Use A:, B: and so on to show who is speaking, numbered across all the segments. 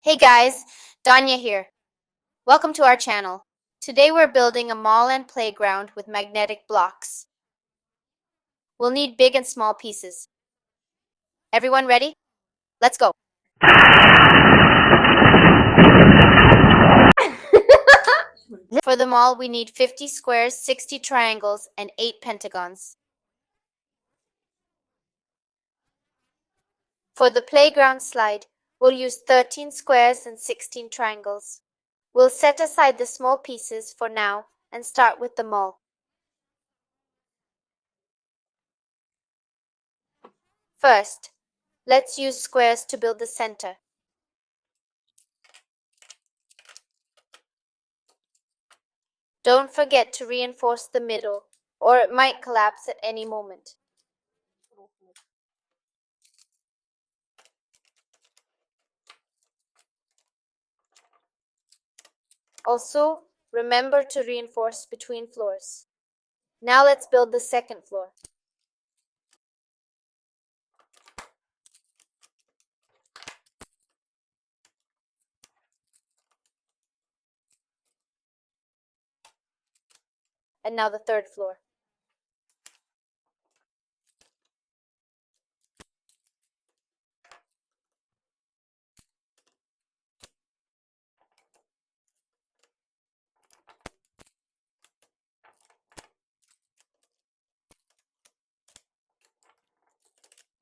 A: Hey guys, Danya here. Welcome to our channel. Today we're building a mall and playground with magnetic blocks. We'll need big and small pieces. Everyone ready? Let's go. For the mall, we need 50 squares, 60 triangles, and 8 pentagons. For the playground slide, we'll use 13 squares and 16 triangles. We'll set aside the small pieces for now and start with the mall. First, let's use squares to build the center. Don't forget to reinforce the middle, or it might collapse at any moment. Also, remember to reinforce between floors. Now let's build the second floor. And now the third floor.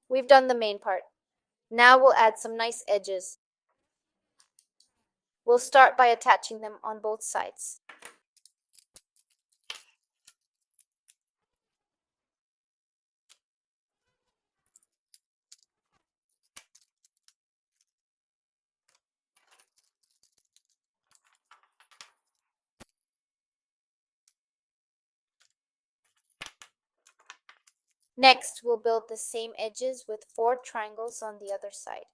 A: We've done the main part. Now we'll add some nice edges. We'll start by attaching them on both sides. Next, we'll build the same edges with 4 triangles on the other side.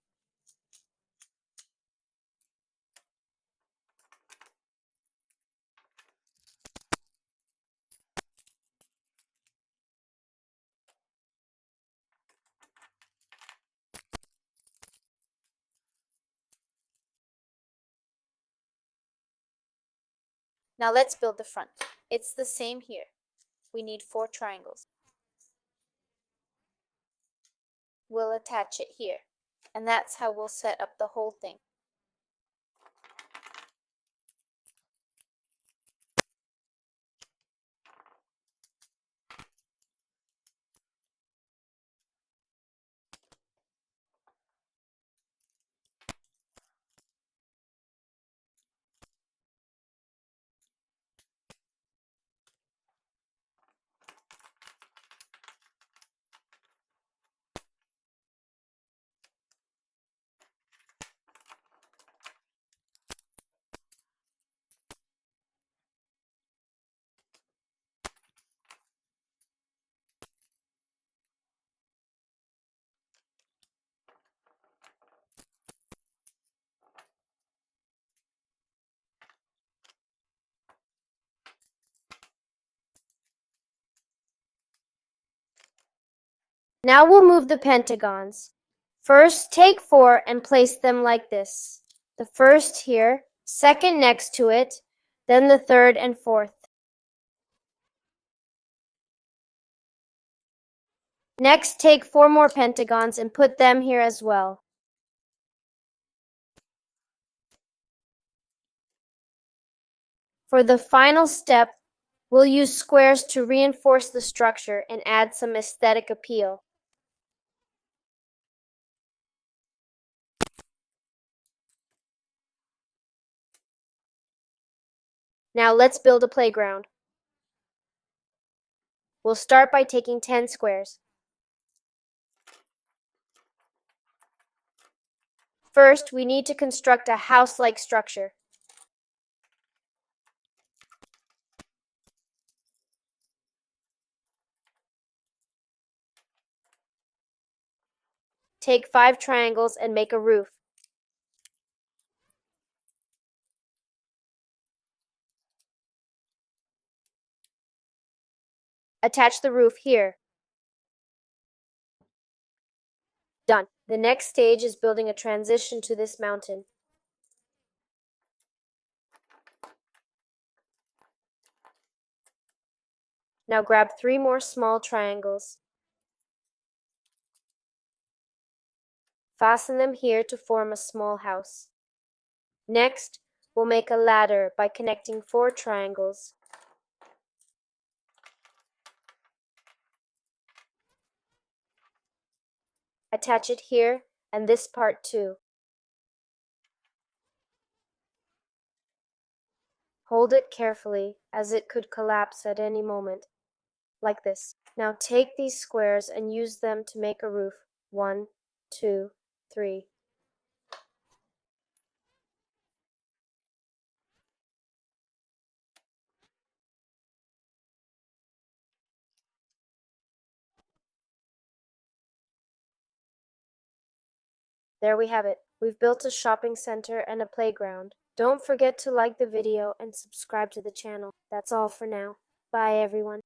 A: Now let's build the front. It's the same here. We need 4 triangles. We'll attach it here, and that's how we'll set up the whole thing. Now we'll move the pentagons. First, take 4 and place them like this. The first here, second next to it, then the third and fourth. Next, take 4 more pentagons and put them here as well. For the final step, we'll use squares to reinforce the structure and add some aesthetic appeal. Now let's build a playground. We'll start by taking 10 squares. First, we need to construct a house-like structure. Take 5 triangles and make a roof. Attach the roof here. Done. The next stage is building a transition to this mountain. Now grab 3 more small triangles. Fasten them here to form a small house. Next, we'll make a ladder by connecting 4 triangles. Attach it here and this part too. Hold it carefully, as it could collapse at any moment, like this. Now take these squares and use them to make a roof. 1, 2, 3. There we have it. We've built a shopping center and a playground. Don't forget to like the video and subscribe to the channel. That's all for now. Bye everyone.